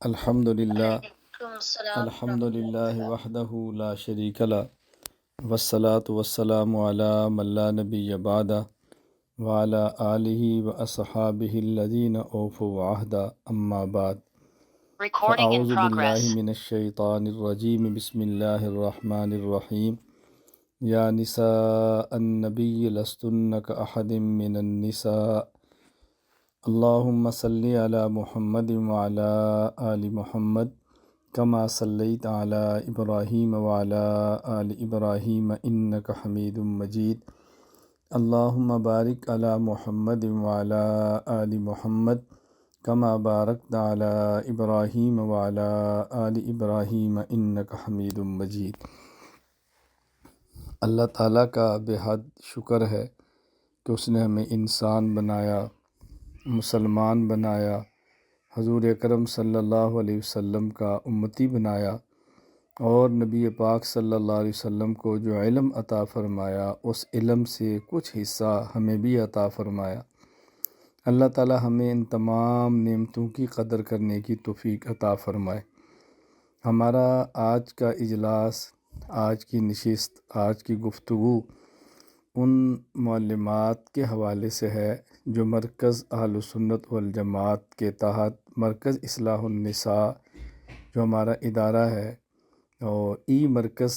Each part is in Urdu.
الحمد للہ وعلیکم السلام الحمد ورحمۃ اللہ للہ وبرکاتہ۔ وحدہ لا شریک لہ والصلاة والسلام علی من لا نبی بعدہ وعلی آلہ واصحابہ الذین اوفوا عہدہ اما بعد فاعوذ باللہ من الشیطان الرجیم بسم اللہ الرحمن الرحیم یا نساء النبی لستن کأحد من النساء اللہم صلی علی محمد وعلی آل محمد کما صلیت علی ابراہیم وعلی آل ابراہیم انک حمید مجید اللہم بارک علی محمد وعلی آل محمد کما بارکت علی ابراہیم وعلی آل ابراہیم انک حمید مجید۔ اللہ تعالیٰ کا بے حد شکر ہے کہ اس نے ہمیں انسان بنایا، مسلمان بنایا، حضور اکرم صلی اللہ علیہ وسلم کا امتی بنایا، اور نبی پاک صلی اللہ علیہ وسلم کو جو علم عطا فرمایا اس علم سے کچھ حصہ ہمیں بھی عطا فرمایا۔ اللہ تعالی ہمیں ان تمام نعمتوں کی قدر کرنے کی توفیق عطا فرمائے۔ ہمارا آج کا اجلاس، آج کی نشست، آج کی گفتگو ان معلومات کے حوالے سے ہے جو مرکز اہل سنت والجماعت کے تحت مرکز اصلاح النساء جو ہمارا ادارہ ہے، اور ای مرکز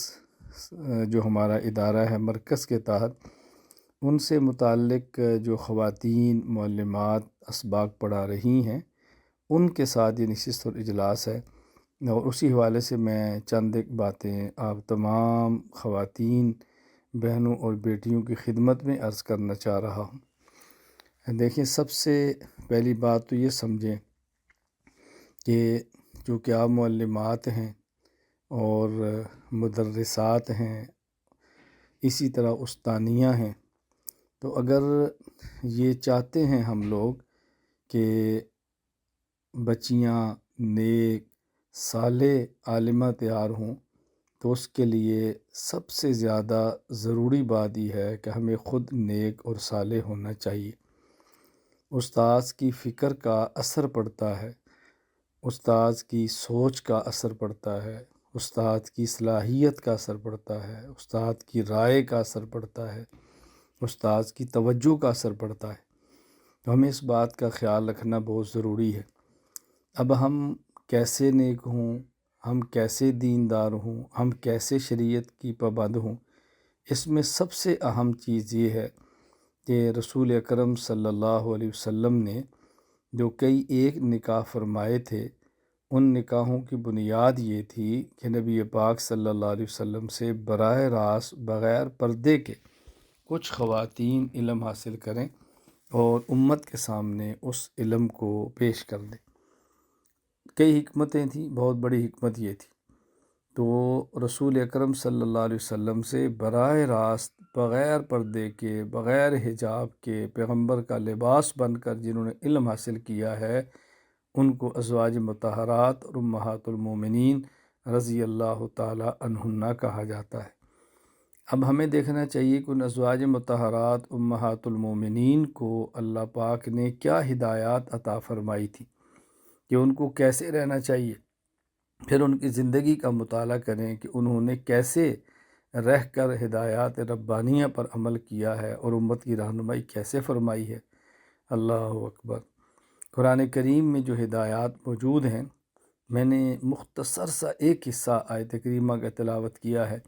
جو ہمارا ادارہ ہے مرکز کے تحت ان سے متعلق جو خواتین معلمات اسباق پڑھا رہی ہیں ان کے ساتھ یہ نشست اور اجلاس ہے، اور اسی حوالے سے میں چند ایک باتیں آپ تمام خواتین بہنوں اور بیٹیوں کی خدمت میں عرض کرنا چاہ رہا ہوں۔ دیکھیں، سب سے پہلی بات تو یہ سمجھیں کہ چونکہ آپ معلمات ہیں اور مدرسات ہیں، اسی طرح استانیہ ہیں، تو اگر یہ چاہتے ہیں ہم لوگ کہ بچیاں نیک صالح عالمہ تیار ہوں، تو اس کے لیے سب سے زیادہ ضروری بات یہ ہے کہ ہمیں خود نیک اور صالح ہونا چاہیے۔ استاذ کی فکر کا اثر پڑتا ہے، استاذ کی سوچ کا اثر پڑتا ہے، استاد کی صلاحیت کا اثر پڑتا ہے، استاد کی رائے کا اثر پڑتا ہے، استاد کی توجہ کا اثر پڑتا ہے۔ تو ہمیں اس بات کا خیال رکھنا بہت ضروری ہے۔ اب ہم کیسے نیک ہوں، ہم کیسے دیندار ہوں، ہم کیسے شریعت کی پابند ہوں، اس میں سب سے اہم چیز یہ ہے کہ رسول اکرم صلی اللہ علیہ وسلم نے جو کئی ایک نکاح فرمائے تھے، ان نکاحوں کی بنیاد یہ تھی کہ نبی پاک صلی اللہ علیہ وسلم سے براہ راست بغیر پردے کے کچھ خواتین علم حاصل کریں اور امت کے سامنے اس علم کو پیش کر دیں۔ کئی حکمتیں تھیں، بہت بڑی حکمت یہ تھی، تو رسول اکرم صلی اللہ علیہ وسلم سے براہ راست بغیر پردے کے، بغیر حجاب کے، پیغمبر کا لباس بن کر جنہوں نے علم حاصل کیا ہے ان کو ازواج مطہرات اور امہات المومنین رضی اللہ تعالی عنہن کہا جاتا ہے۔ اب ہمیں دیکھنا چاہیے کہ ان ازواج مطہرات امہات المومنین کو اللہ پاک نے کیا ہدایات عطا فرمائی تھی کہ ان کو کیسے رہنا چاہیے، پھر ان کی زندگی کا مطالعہ کریں کہ انہوں نے کیسے رہ کر ہدایات ربانیہ پر عمل کیا ہے اور امت کی رہنمائی کیسے فرمائی ہے۔ اللہ اکبر۔ قرآن کریم میں جو ہدایات موجود ہیں، میں نے مختصر سا ایک حصہ آیت کریمہ کا تلاوت کیا ہے،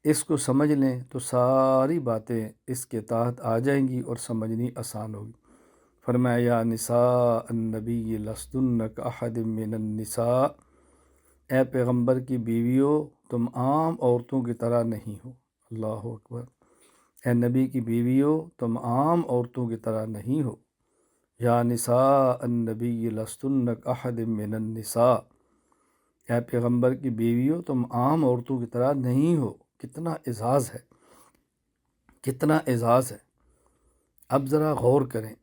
اس کو سمجھ لیں تو ساری باتیں اس کے تحت آ جائیں گی اور سمجھنی آسان ہوگی۔ فرمایا یا نساء النبی لستن کاحد من النساء، اے پیغمبر کی بیویوں تم عام عورتوں کی طرح نہیں ہو۔ اللہ اکبر۔ اے نبی کی بیویوں تم عام عورتوں کی طرح نہیں ہو۔ یا نساء النبی لستن کاحد من النساء، اے پیغمبر کی بیویوں تم عام عورتوں کی طرح نہیں ہو۔ کتنا اعزاز ہے، کتنا اعزاز ہے۔ اب ذرا غور کریں،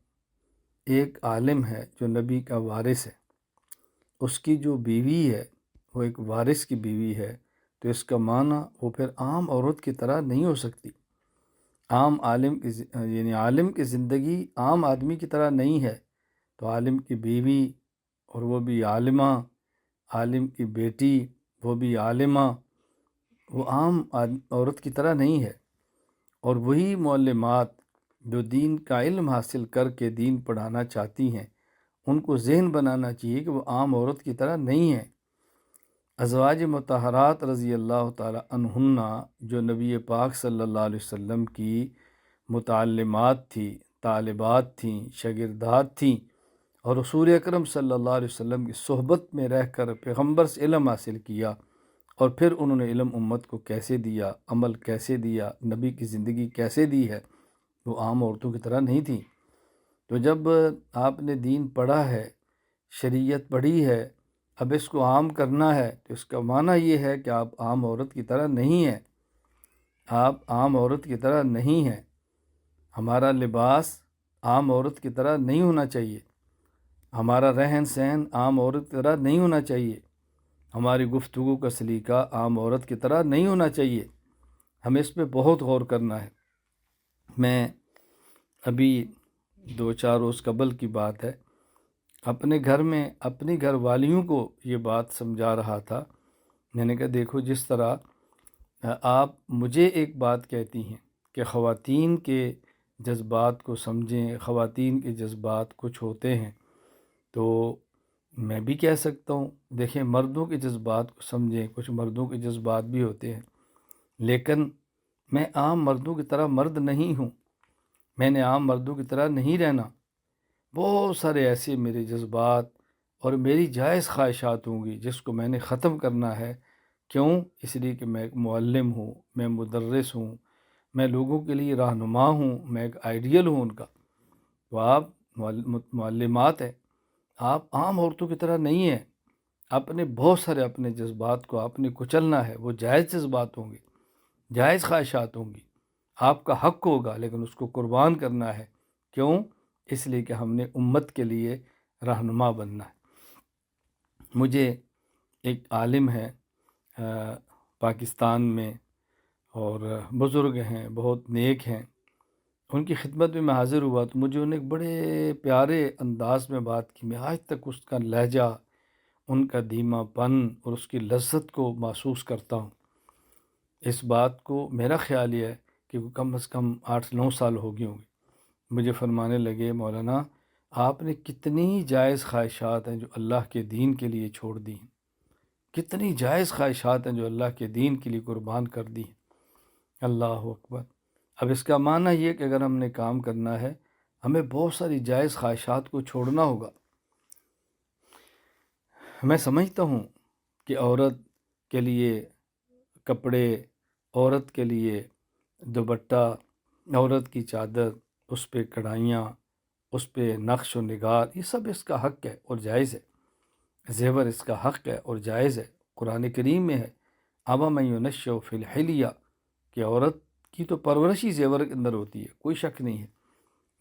ایک عالم ہے جو نبی کا وارث ہے، اس کی جو بیوی ہے وہ ایک وارث کی بیوی ہے، تو اس کا معنی وہ پھر عام عورت کی طرح نہیں ہو سکتی۔ عام عالم کی یعنی عالم کی زندگی عام آدمی کی طرح نہیں ہے، تو عالم کی بیوی اور وہ بھی عالمہ عالم کی بیٹی وہ بھی عالمہ، وہ عام عورت کی طرح نہیں ہے، اور وہی معلمات جو دین کا علم حاصل کر کے دین پڑھانا چاہتی ہیں، ان کو ذہن بنانا چاہیے کہ وہ عام عورت کی طرح نہیں ہے۔ ازواج مطہرات رضی اللہ تعالی عنہن جو نبی پاک صلی اللہ علیہ وسلم کی متعلمات تھی، طالبات تھیں، شاگردات تھیں، اور رسول اکرم صلی اللہ علیہ وسلم کی صحبت میں رہ کر پیغمبر سے علم حاصل کیا، اور پھر انہوں نے علم امت کو کیسے دیا، عمل کیسے دیا، نبی کی زندگی کیسے دی ہے، وہ عام عورتوں کی طرح نہیں تھی۔ تو جب آپ نے دین پڑھا ہے، شریعت پڑھی ہے، اب اس کو عام کرنا ہے، تو اس کا معنی یہ ہے کہ آپ عام عورت کی طرح نہیں ہیں، آپ عام عورت کی طرح نہیں ہیں۔ ہمارا لباس عام عورت کی طرح نہیں ہونا چاہیے، ہمارا رہن سہن عام عورت کی طرح نہیں ہونا چاہیے، ہماری گفتگو کا سلیقہ عام عورت کی طرح نہیں ہونا چاہیے۔ ہمیں اس پہ بہت غور کرنا ہے۔ میں ابھی 2-4 روز قبل کی بات ہے، اپنے گھر میں اپنی گھر والیوں کو یہ بات سمجھا رہا تھا۔ میں نے کہا دیکھو، جس طرح آپ مجھے ایک بات کہتی ہیں کہ خواتین کے جذبات کو سمجھیں، خواتین کے جذبات کچھ ہوتے ہیں، تو میں بھی کہہ سکتا ہوں دیکھیں مردوں کے جذبات کو سمجھیں، کچھ مردوں کے جذبات بھی ہوتے ہیں، لیکن میں عام مردوں کی طرح مرد نہیں ہوں، میں نے عام مردوں کی طرح نہیں رہنا۔ بہت سارے ایسے میرے جذبات اور میری جائز خواہشات ہوں گی جس کو میں نے ختم کرنا ہے۔ کیوں؟ اس لیے کہ میں ایک معلم ہوں، میں مدرس ہوں، میں لوگوں کے لیے رہنما ہوں، میں ایک آئیڈیل ہوں ان کا۔ تو آپ معلمات ہیں، آپ عام عورتوں کی طرح نہیں ہیں۔ اپنے بہت سارے اپنے جذبات کو آپ نے کچلنا ہے، وہ جائز جذبات ہوں گے، جائز خواہشات ہوں گی، آپ کا حق ہوگا، لیکن اس کو قربان کرنا ہے۔ کیوں؟ اس لیے کہ ہم نے امت کے لیے رہنما بننا ہے۔ مجھے ایک عالم ہے پاکستان میں، اور بزرگ ہیں، بہت نیک ہیں، ان کی خدمت میں میں حاضر ہوا تو مجھے انہیں ایک بڑے پیارے انداز میں بات کی۔ میں آج تک اس کا لہجہ، ان کا دھیما پن اور اس کی لذت کو محسوس کرتا ہوں۔ اس بات کو میرا خیال یہ ہے کہ وہ کم از کم 8-9 سال ہو گئے ہوں گے۔ مجھے فرمانے لگے مولانا آپ نے کتنی جائز خواہشات ہیں جو اللہ کے دین کے لیے چھوڑ دی ہیں، کتنی جائز خواہشات ہیں جو اللہ کے دین کے لیے قربان کر دی ہیں۔ اللہ اکبر۔ اب اس کا معنی یہ کہ اگر ہم نے کام کرنا ہے، ہمیں بہت ساری جائز خواہشات کو چھوڑنا ہوگا۔ میں سمجھتا ہوں کہ عورت کے لیے کپڑے، عورت کے لیے دوپٹہ، عورت کی چادر، اس پہ کڑھائیاں، اس پہ نقش و نگار، یہ سب اس کا حق ہے اور جائز ہے۔ زیور اس کا حق ہے اور جائز ہے۔ قرآن کریم میں ہے أَوَمَن يُنَشَّأُ فِي الْحِلْيَةِ، کہ عورت کی تو پرورش ہی زیور کے اندر ہوتی ہے، کوئی شک نہیں ہے،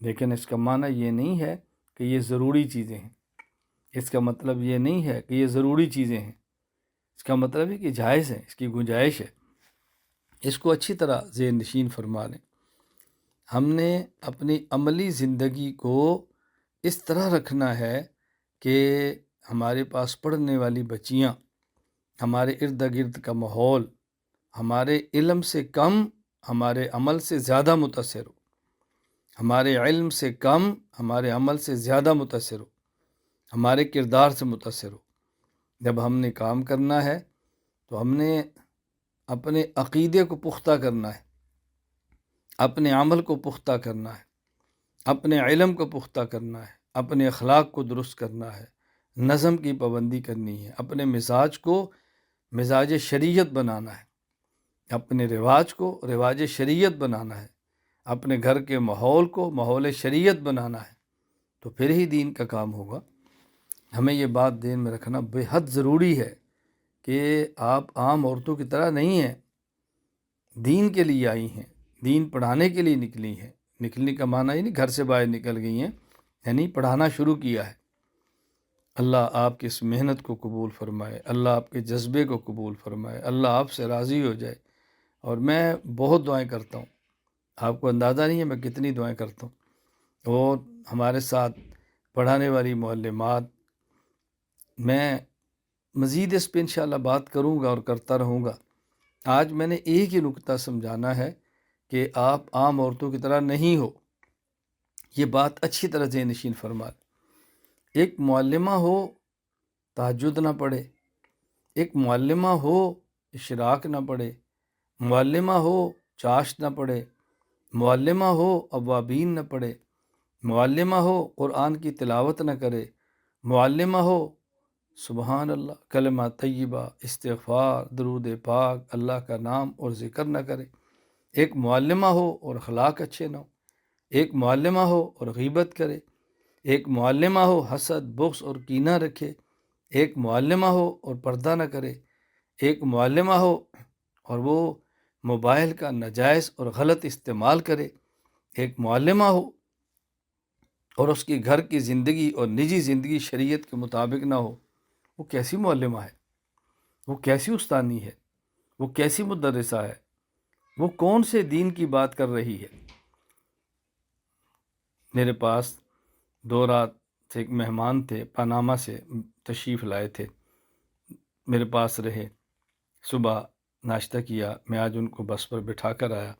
لیکن اس کا معنی یہ نہیں ہے کہ یہ ضروری چیزیں ہیں، اس کا مطلب یہ نہیں ہے کہ یہ ضروری چیزیں ہیں، اس کا مطلب ہے کہ جائز ہے، اس کی گنجائش ہے۔ اس کو اچھی طرح ذہن نشین فرما لیں۔ ہم نے اپنی عملی زندگی کو اس طرح رکھنا ہے کہ ہمارے پاس پڑھنے والی بچیاں، ہمارے ارد گرد کا ماحول ہمارے علم سے کم ہمارے عمل سے زیادہ متاثر ہو، ہمارے علم سے کم ہمارے عمل سے زیادہ متاثر ہو، ہمارے کردار سے متاثر ہو۔ جب ہم نے کام کرنا ہے تو ہم نے اپنے عقیدے کو پختہ کرنا ہے، اپنے عمل کو پختہ کرنا ہے، اپنے علم کو پختہ کرنا ہے، اپنے اخلاق کو درست کرنا ہے، نظم کی پابندی کرنی ہے، اپنے مزاج کو مزاج شریعت بنانا ہے، اپنے رواج کو رواج شریعت بنانا ہے، اپنے گھر کے ماحول کو ماحول شریعت بنانا ہے، تو پھر ہی دین کا کام ہوگا۔ ہمیں یہ بات دین میں رکھنا بے حد ضروری ہے کہ آپ عام عورتوں کی طرح نہیں ہیں، دین کے لیے آئی ہیں، دین پڑھانے کے لیے نکلی ہیں۔ نکلنے کا معنی یہ نہیں گھر سے باہر نکل گئی ہیں، یعنی پڑھانا شروع کیا ہے۔ اللہ آپ کی اس محنت کو قبول فرمائے، اللہ آپ کے جذبے کو قبول فرمائے، اللہ آپ سے راضی ہو جائے۔ اور میں بہت دعائیں کرتا ہوں، آپ کو اندازہ نہیں ہے میں کتنی دعائیں کرتا ہوں۔ اور ہمارے ساتھ پڑھانے والی معلمات، میں مزید اس پہ انشاءاللہ بات کروں گا اور کرتا رہوں گا۔ آج میں نے ایک ہی نکتہ سمجھانا ہے کہ آپ عام عورتوں کی طرح نہیں ہو۔ یہ بات اچھی طرح ذہن نشین فرما لیں۔ ایک معلمہ ہو تہجد نہ پڑھے، ایک معلمہ ہو اشراق نہ پڑھے، معلمہ ہو چاشت نہ پڑھے، معلمہ ہو اوابین نہ پڑھے، معلمہ ہو قرآن کی تلاوت نہ کرے، معلمہ ہو سبحان اللہ کلمہ طیبہ استغفار درود پاک اللہ کا نام اور ذکر نہ کرے، ایک معلمہ ہو اور اخلاق اچھے نہ ہو، ایک معلمہ ہو اور غیبت کرے، ایک معلمہ ہو حسد بغض اور کینہ رکھے، ایک معلمہ ہو اور پردہ نہ کرے، ایک معلمہ ہو اور وہ موبائل کا ناجائز اور غلط استعمال کرے، ایک معلمہ ہو اور اس کی گھر کی زندگی اور نجی زندگی شریعت کے مطابق نہ ہو، وہ کیسی معلمہ ہے؟ وہ کیسی استانی ہے؟ وہ کیسی مدرسہ ہے؟ وہ کون سے دین کی بات کر رہی ہے؟ میرے پاس 2 رات سے ایک مہمان تھے، پاناما سے تشریف لائے تھے، میرے پاس رہے، صبح ناشتہ کیا، میں آج ان کو بس پر بٹھا کر آیا۔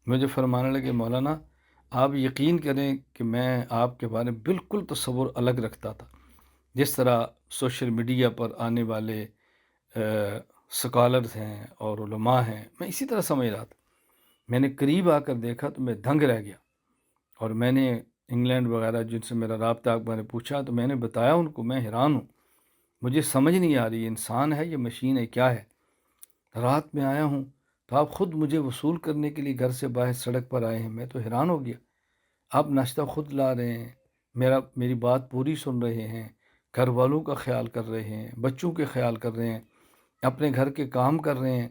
مجھے فرمانے لگے مولانا آپ یقین کریں کہ میں آپ کے بارے میں بالکل تصور الگ رکھتا تھا، جس طرح سوشل میڈیا پر آنے والے سکالرز ہیں اور علماء ہیں، میں اسی طرح سمجھ رہا تھا۔ میں نے قریب آ کر دیکھا تو میں دنگ رہ گیا، اور میں نے انگلینڈ وغیرہ جن سے میرا رابطہ میں نے پوچھا تو میں نے بتایا ان کو، میں حیران ہوں، مجھے سمجھ نہیں آ رہی انسان ہے یہ مشین ہے کیا ہے۔ رات میں آیا ہوں تو آپ خود مجھے وصول کرنے کے لیے گھر سے باہر سڑک پر آئے ہیں، میں تو حیران ہو گیا۔ آپ ناشتہ خود لا رہے ہیں، میری بات پوری سن رہے ہیں، گھر والوں کا خیال کر رہے ہیں، بچوں کے خیال کر رہے ہیں، اپنے گھر کے کام کر رہے ہیں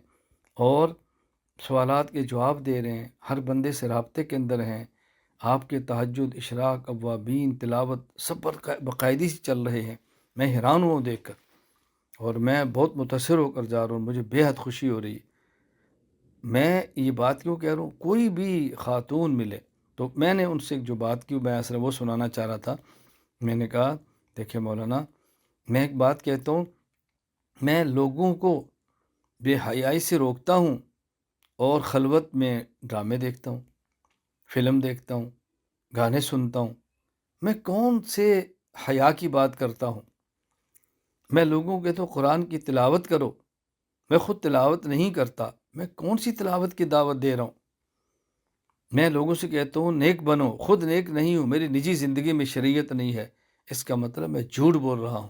اور سوالات کے جواب دے رہے ہیں، ہر بندے سے رابطے کے اندر ہیں۔ آپ کے تہجد اشراق اوابین تلاوت سب پر باقاعدگی سے چل رہے ہیں۔ میں حیران ہوں دیکھ کر، اور میں بہت متاثر ہو کر جا رہا ہوں، مجھے بے حد خوشی ہو رہی ہے۔ میں یہ بات کیوں کہہ رہا ہوں، کوئی بھی خاتون ملے تو میں نے ان سے جو بات کی میں اصل وہ سنانا چاہ رہا تھا۔ میں نے کہا دیکھیں مولانا، میں ایک بات کہتا ہوں، میں لوگوں کو بے حیائی سے روکتا ہوں اور خلوت میں ڈرامے دیکھتا ہوں، فلم دیکھتا ہوں، گانے سنتا ہوں، میں کون سے حیا کی بات کرتا ہوں؟ میں لوگوں کو کہتا ہوں قرآن کی تلاوت کرو، میں خود تلاوت نہیں کرتا، میں کون سی تلاوت کی دعوت دے رہا ہوں؟ میں لوگوں سے کہتا ہوں نیک بنو، خود نیک نہیں ہوں، میری نجی زندگی میں شریعت نہیں ہے، اس کا مطلب میں جھوٹ بول رہا ہوں،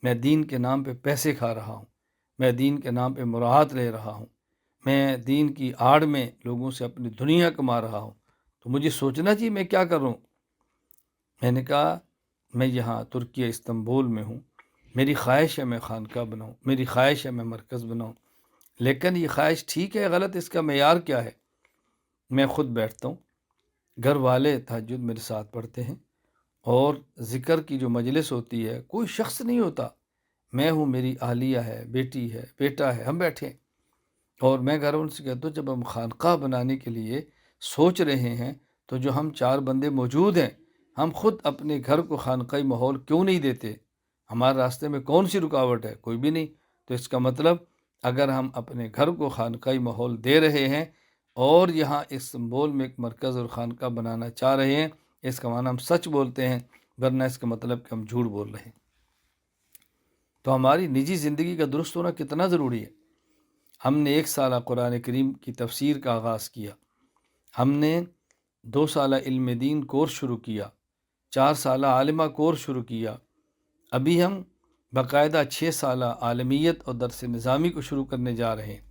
میں دین کے نام پہ پیسے کھا رہا ہوں، میں دین کے نام پہ مراعات لے رہا ہوں، میں دین کی آڑ میں لوگوں سے اپنی دنیا کما رہا ہوں، تو مجھے سوچنا چاہیے میں کیا کر رہا ہوں۔ میں نے کہا میں یہاں ترکیہ استنبول میں ہوں، میری خواہش ہے میں خانقاہ بناؤں، میری خواہش ہے میں مرکز بناؤں، لیکن یہ خواہش ٹھیک ہے غلط، اس کا معیار کیا ہے؟ میں خود بیٹھتا ہوں، گھر والے تہجد میرے ساتھ پڑھتے ہیں، اور ذکر کی جو مجلس ہوتی ہے کوئی شخص نہیں ہوتا، میں ہوں، میری اہلیہ ہے، بیٹی ہے، بیٹا ہے، ہم بیٹھے ہیں، اور میں گھر ان سے کہتا ہوں جب ہم خانقاہ بنانے کے لیے سوچ رہے ہیں تو جو ہم 4 بندے موجود ہیں، ہم خود اپنے گھر کو خانقاہی ماحول کیوں نہیں دیتے؟ ہمارے راستے میں کون سی رکاوٹ ہے؟ کوئی بھی نہیں۔ تو اس کا مطلب اگر ہم اپنے گھر کو خانقاہی ماحول دے رہے ہیں اور یہاں استنبول میں ایک مرکز اور خانقاہ بنانا چاہ رہے ہیں، اس کا معنی ہم سچ بولتے ہیں، ورنہ اس کا مطلب کہ ہم جھوٹ بول رہے ہیں۔ تو ہماری نجی زندگی کا درست ہونا کتنا ضروری ہے۔ ہم نے 1 سالہ قرآن کریم کی تفسیر کا آغاز کیا، ہم نے 2 سالہ علم دین کورس شروع کیا، 4 سالہ عالمہ کورس شروع کیا، ابھی ہم باقاعدہ 6 سالہ عالمیت اور درس نظامی کو شروع کرنے جا رہے ہیں۔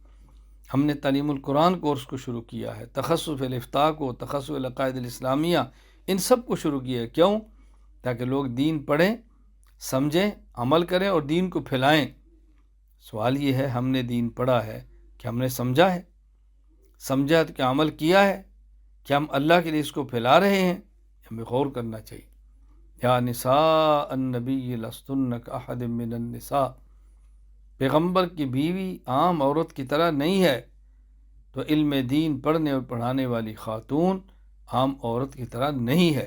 ہم نے تعلیم القرآن کورس کو شروع کیا ہے، تخصص الافتاء کو، تخصص العقائد الاسلامیہ، ان سب کو شروع کیا ہے۔ کیوں؟ تاکہ لوگ دین پڑھیں، سمجھیں، عمل کریں اور دین کو پھیلائیں۔ سوال یہ ہے ہم نے دین پڑھا ہے کہ ہم نے سمجھا ہے؟ سمجھا تو کیا عمل کیا ہے؟ کیا ہم اللہ کے لیے اس کو پھیلا رہے ہیں؟ ہمیں غور کرنا چاہیے۔ یا نساء النبی لستن کاحد من النساء، پیغمبر کی بیوی عام عورت کی طرح نہیں ہے، تو علم دین پڑھنے اور پڑھانے والی خاتون عام عورت کی طرح نہیں ہے،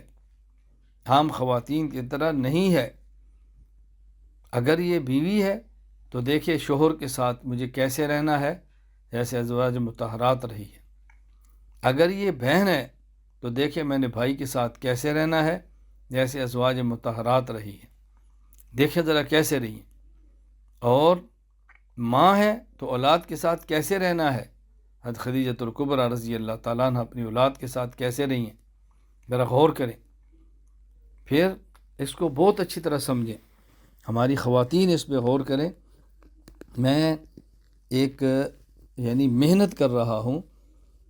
عام خواتین کی طرح نہیں ہے۔ اگر یہ بیوی ہے تو دیکھیے شوہر کے ساتھ مجھے کیسے رہنا ہے، جیسے ازواج مطہرات رہی ہے۔ اگر یہ بہن ہے تو دیکھیں میں نے بھائی کے ساتھ کیسے رہنا ہے، جیسے ازواج مطہرات رہی ہے۔ دیکھیں ذرا کیسے رہی ہیں۔ اور ماں ہے تو اولاد کے ساتھ کیسے رہنا ہے، حضرت خدیجۃ الکبریٰ رضی اللہ تعالیٰ عنہ اپنی اولاد کے ساتھ کیسے رہی ہیں، ذرا غور کریں، پھر اس کو بہت اچھی طرح سمجھیں۔ ہماری خواتین اس پہ غور کریں۔ میں ایک محنت کر رہا ہوں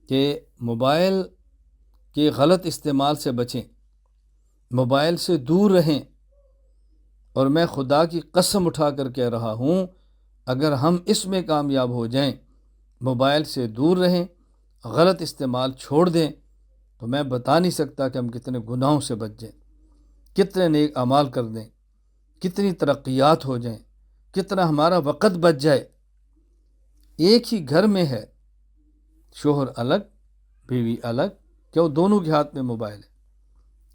کہ موبائل کے غلط استعمال سے بچیں، موبائل سے دور رہیں، اور میں خدا کی قسم اٹھا کر کہہ رہا ہوں اگر ہم اس میں کامیاب ہو جائیں، موبائل سے دور رہیں، غلط استعمال چھوڑ دیں، تو میں بتا نہیں سکتا کہ ہم کتنے گناہوں سے بچ جائیں، کتنے نیک اعمال کر دیں، کتنی ترقیات ہو جائیں، کتنا ہمارا وقت بچ جائے۔ ایک ہی گھر میں ہے، شوہر الگ بیوی الگ، کیوں دونوں کے ہاتھ میں موبائل ہے،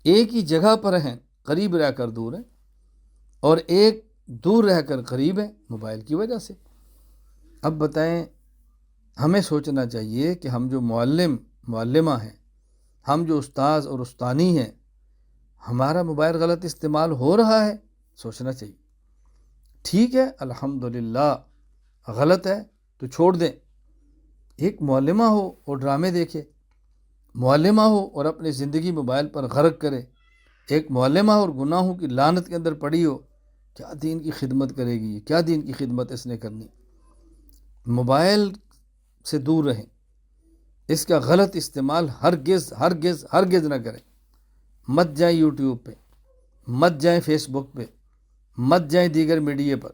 ایک ہی جگہ پر ہیں، قریب رہ کر دور ہیں، اور ایک دور رہ کر قریب ہے موبائل کی وجہ سے۔ اب بتائیں، ہمیں سوچنا چاہیے کہ ہم جو معلمہ ہیں، ہم جو استاذ اور استانی ہیں، ہمارا موبائل غلط استعمال ہو رہا ہے، سوچنا چاہیے۔ ٹھیک ہے الحمدللہ، غلط ہے تو چھوڑ دیں۔ ایک معلمہ ہو اور ڈرامے دیکھے، معلمہ ہو اور اپنی زندگی موبائل پر غرق کرے، ایک معلمہ اور گناہوں کی لعنت کے اندر پڑی ہو، کیا دین کی خدمت کرے گی، کیا دین کی خدمت اس نے کرنی۔ موبائل سے دور رہیں، اس کا غلط استعمال ہرگز ہرگز ہرگز نہ کریں۔ مت جائیں یوٹیوب پہ، مت جائیں فیس بک پہ، مت جائیں دیگر میڈیا پر۔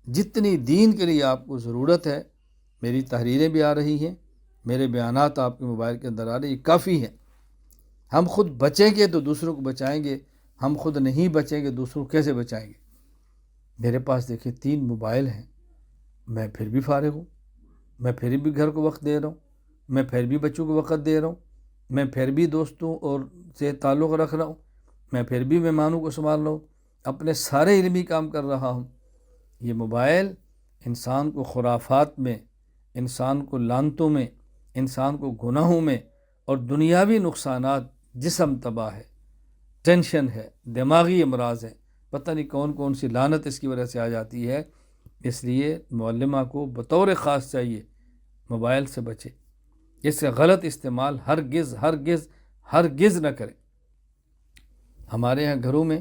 جتنی دین کے لیے آپ کو ضرورت ہے، میری تحریریں بھی آ رہی ہیں، میرے بیانات آپ کے موبائل کے اندر آ رہے ہیں، یہ کافی ہیں۔ ہم خود بچیں گے تو دوسروں کو بچائیں گے، ہم خود نہیں بچیں گے دوسروں کو کیسے بچائیں گے۔ میرے پاس دیکھیں 3 موبائل ہیں، میں پھر بھی فارغ ہوں، میں پھر بھی گھر کو وقت دے رہا ہوں، میں پھر بھی بچوں کو وقت دے رہا ہوں، میں پھر بھی دوستوں اور سے تعلق رکھ رہا ہوں، میں پھر بھی مہمانوں کو سنبھال رہا ہوں، اپنے سارے علمی کام کر رہا ہوں۔ یہ موبائل انسان کو خرافات میں، انسان کو لعنتوں میں، انسان کو گناہوں میں اور دنیاوی نقصانات، جسم تباہ ہے، ٹینشن ہے، دماغی امراض ہیں، پتہ نہیں کون کون سی لعنت اس کی وجہ سے آ جاتی ہے۔ اس لیے معلمہ کو بطور خاص چاہیے موبائل سے بچے، اس کا غلط استعمال ہرگز ہرگز ہرگز نہ کریں۔ ہمارے ہاں گھروں میں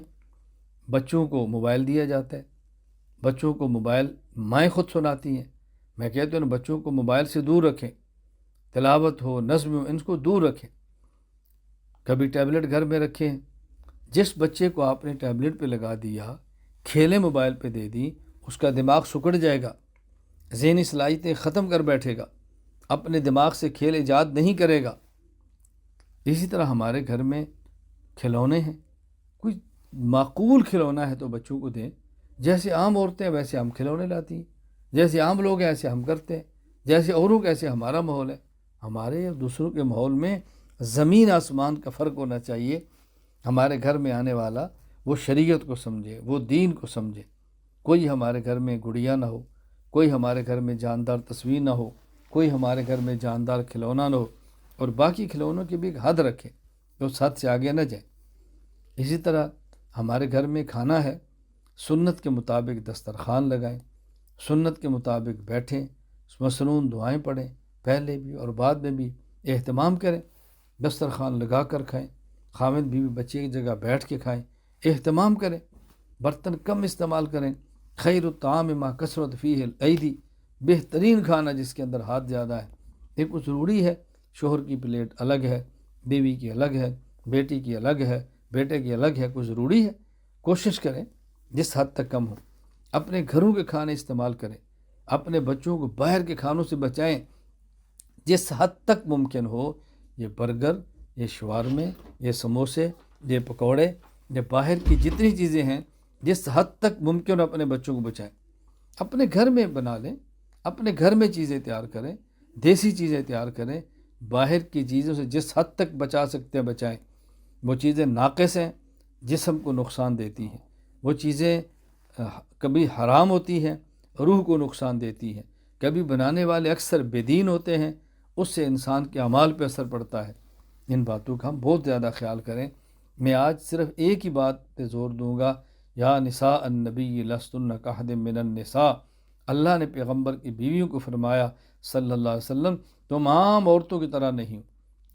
بچوں کو موبائل دیا جاتا ہے، بچوں کو موبائل مائیں خود سناتی ہیں۔ میں کہتا ہوں بچوں کو موبائل سے دور رکھیں، تلاوت ہو، نظم ہو، ان کو دور رکھیں۔ کبھی ٹیبلٹ گھر میں رکھیں، جس بچے کو آپ نے ٹیبلٹ پہ لگا دیا، کھیلیں موبائل پہ دے دی، اس کا دماغ سکڑ جائے گا، ذہنی صلاحیتیں ختم کر بیٹھے گا، اپنے دماغ سے کھیل ایجاد نہیں کرے گا۔ اسی طرح ہمارے گھر میں کھلونے ہیں، کوئی معقول کھلونا ہے تو بچوں کو دیں۔ جیسے عام عورتیں ویسے ہم کھلونے لاتی ہیں، جیسے عام لوگ ہیں ایسے ہم کرتے ہیں، جیسے اوروں کا ایسے ہمارا ماحول ہے۔ ہمارے اور دوسروں کے ماحول میں زمین آسمان کا فرق ہونا چاہیے۔ ہمارے گھر میں آنے والا وہ شریعت کو سمجھے، وہ دین کو سمجھے۔ کوئی ہمارے گھر میں گڑیا نہ ہو، کوئی ہمارے گھر میں جاندار تصویر نہ ہو، کوئی ہمارے گھر میں جاندار کھلونا نہ ہو، اور باقی کھلونوں کی بھی ایک حد رکھے، تو اس حد سے آگے نہ جائیں۔ اسی طرح ہمارے گھر میں کھانا ہے، سنت کے مطابق دسترخوان لگائیں، سنت کے مطابق بیٹھیں، مسنون دعائیں پڑھیں، پہلے بھی اور بعد میں بھی اہتمام کریں، دسترخوان لگا کر کھائیں، خاوند بیوی بچے کی جگہ بیٹھ کے کھائیں، اہتمام کریں، برتن کم استعمال کریں۔ خیر الطعام ما کثرت فیہ الایدی، بہترین کھانا جس کے اندر ہاتھ زیادہ ہے۔ دیکھو ضروری ہے، شوہر کی پلیٹ الگ ہے، بیوی کی الگ ہے، بیٹی کی الگ ہے، بیٹے کی الگ ہے، کوئی ضروری ہے۔ کوشش کریں جس حد تک کم ہو، اپنے گھروں کے کھانے استعمال کریں، اپنے بچوں کو باہر کے کھانوں سے بچائیں جس حد تک ممکن ہو۔ یہ برگر، یہ شوارمے، یہ سموسے، یہ پکوڑے، یہ باہر کی جتنی چیزیں ہیں، جس حد تک ممکن ہو اپنے بچوں کو بچائیں۔ اپنے گھر میں بنا لیں، اپنے گھر میں چیزیں تیار کریں، دیسی چیزیں تیار کریں، باہر کی چیزوں سے جس حد تک بچا سکتے ہیں بچائیں۔ وہ چیزیں ناقص ہیں، جسم کو نقصان دیتی ہیں، وہ چیزیں کبھی حرام ہوتی ہیں، روح کو نقصان دیتی ہیں۔ کبھی بنانے والے اکثر بے دین ہوتے ہیں، اس سے انسان کے اعمال پہ اثر پڑتا ہے۔ ان باتوں کا ہم بہت زیادہ خیال کریں۔ میں آج صرف ایک ہی بات پہ زور دوں گا، یا نساء النبی لستن کاحد من النساء۔ اللہ نے پیغمبر کی بیویوں کو فرمایا صلی اللہ علیہ وسلم، تم عام عورتوں کی طرح نہیں ہو۔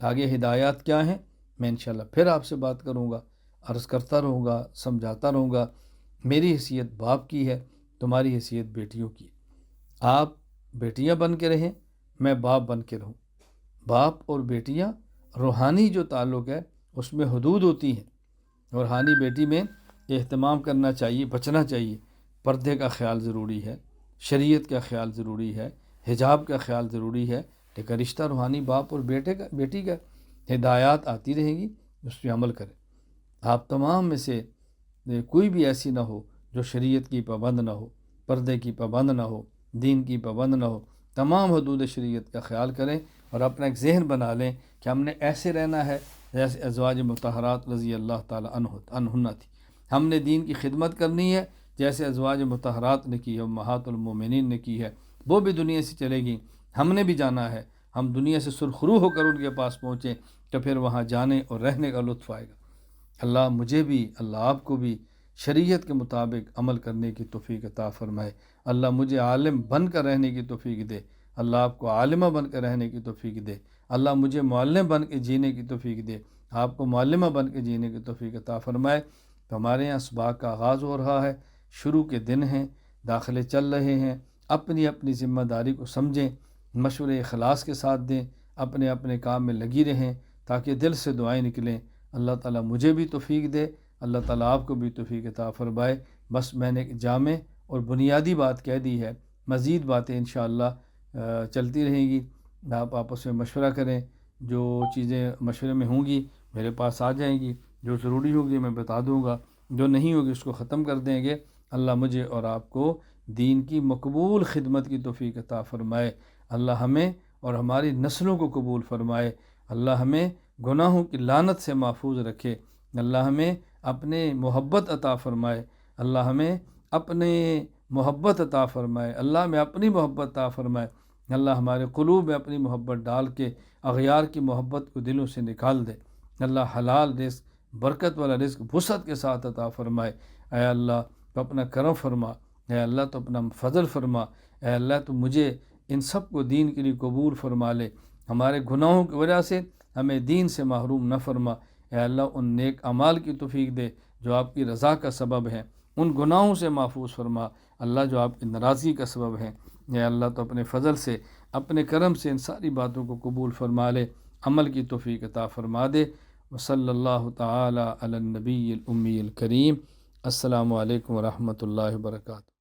آگے ہدایات کیا ہیں میں انشاءاللہ پھر آپ سے بات کروں گا، عرض کرتا رہوں گا، سمجھاتا رہوں گا۔ میری حیثیت باپ کی ہے، تمہاری حیثیت بیٹیوں کی ہے۔ آپ بیٹیاں بن کے رہیں، میں باپ بن کے رہوں۔ باپ اور بیٹیاں روحانی جو تعلق ہے اس میں حدود ہوتی ہیں۔ روحانی بیٹی میں اہتمام کرنا چاہیے، بچنا چاہیے۔ پردے کا خیال ضروری ہے، شریعت کا خیال ضروری ہے، حجاب کا خیال ضروری ہے، لیکن رشتہ روحانی باپ اور بیٹی کا۔ ہدایات آتی رہیں گی، اس پہ عمل کریں۔ آپ تمام میں سے کوئی بھی ایسی نہ ہو جو شریعت کی پابند نہ ہو، پردے کی پابند نہ ہو، دین کی پابند نہ ہو۔ تمام حدود شریعت کا خیال کریں اور اپنا ایک ذہن بنا لیں کہ ہم نے ایسے رہنا ہے جیسے ازواج مطہرات رضی اللہ تعالی عنہن تھی۔ ہم نے دین کی خدمت کرنی ہے جیسے ازواج مطہرات نے کی ہے، امہات المومنین نے کی ہے۔ وہ بھی دنیا سے چلے گئیں، ہم نے بھی جانا ہے۔ ہم دنیا سے سرخرو ہو کر ان کے پاس پہنچیں تو پھر وہاں جانے اور رہنے کا لطف آئے گا۔ اللہ مجھے بھی، اللہ آپ کو بھی شریعت کے مطابق عمل کرنے کی توفیق عطا فرمائے۔ اللہ مجھے عالم بن کر رہنے کی توفیق دے، اللہ آپ کو عالمہ بن کر رہنے کی توفیق دے۔ اللہ مجھے معلم بن کے جینے کی توفیق دے، آپ کو معلمہ بن کے جینے کی توفیق عطا فرمائے۔ تو ہمارے یہاں صبح کا آغاز ہو رہا ہے، شروع کے دن ہیں، داخلے چل رہے ہیں۔ اپنی اپنی ذمہ داری کو سمجھیں، مشورے اخلاص کے ساتھ دیں، اپنے اپنے کام میں لگی رہیں تاکہ دل سے دعائیں نکلیں۔ اللہ تعالیٰ مجھے بھی توفیق دے، اللہ تعالیٰ آپ کو بھی توفیق عطا فرمائے۔ بس میں نے ایک جامع اور بنیادی بات کہہ دی ہے، مزید باتیں انشاءاللہ چلتی رہیں گی۔ آپ آپس میں مشورہ کریں، جو چیزیں مشورے میں ہوں گی میرے پاس آ جائیں گی، جو ضروری ہوگی میں بتا دوں گا، جو نہیں ہوگی اس کو ختم کر دیں گے۔ اللہ مجھے اور آپ کو دین کی مقبول خدمت کی توفیق عطا فرمائے۔ اللہ ہمیں اور ہماری نسلوں کو قبول فرمائے۔ اللہ ہمیں گناہوں کی لعنت سے محفوظ رکھے۔ اللہ ہمیں اپنے محبت عطا فرمائے۔ اللہ ہمیں اپنے محبت عطا فرمائے۔ اللہ ہمیں اپنی محبت عطا فرمائے۔ اللہ ہمارے قلوب میں اپنی محبت ڈال کے اغیار کی محبت کو دلوں سے نکال دے۔ اللہ حلال رزق، برکت والا رزق وسعت کے ساتھ عطا فرمائے۔ اے اللہ تو اپنا کرم فرما، اے اللہ تو اپنا فضل فرما، اے اللہ تو مجھے ان سب کو دین کے لیے قبول فرما لے۔ ہمارے گناہوں کی وجہ سے ہمیں دین سے محروم نہ فرما۔ اے اللہ ان نیک اعمال کی توفیق دے جو آپ کی رضا کا سبب ہیں، ان گناہوں سے محفوظ فرما اللہ جو آپ کی ناراضگی کا سبب ہیں۔ اے اللہ تو اپنے فضل سے، اپنے کرم سے ان ساری باتوں کو قبول فرما لے، عمل کی توفیق عطا فرما دے۔ وصلی اللہ تعالی علی النبی الامی الکریم۔ السلام علیکم ورحمۃ اللہ وبرکاتہ۔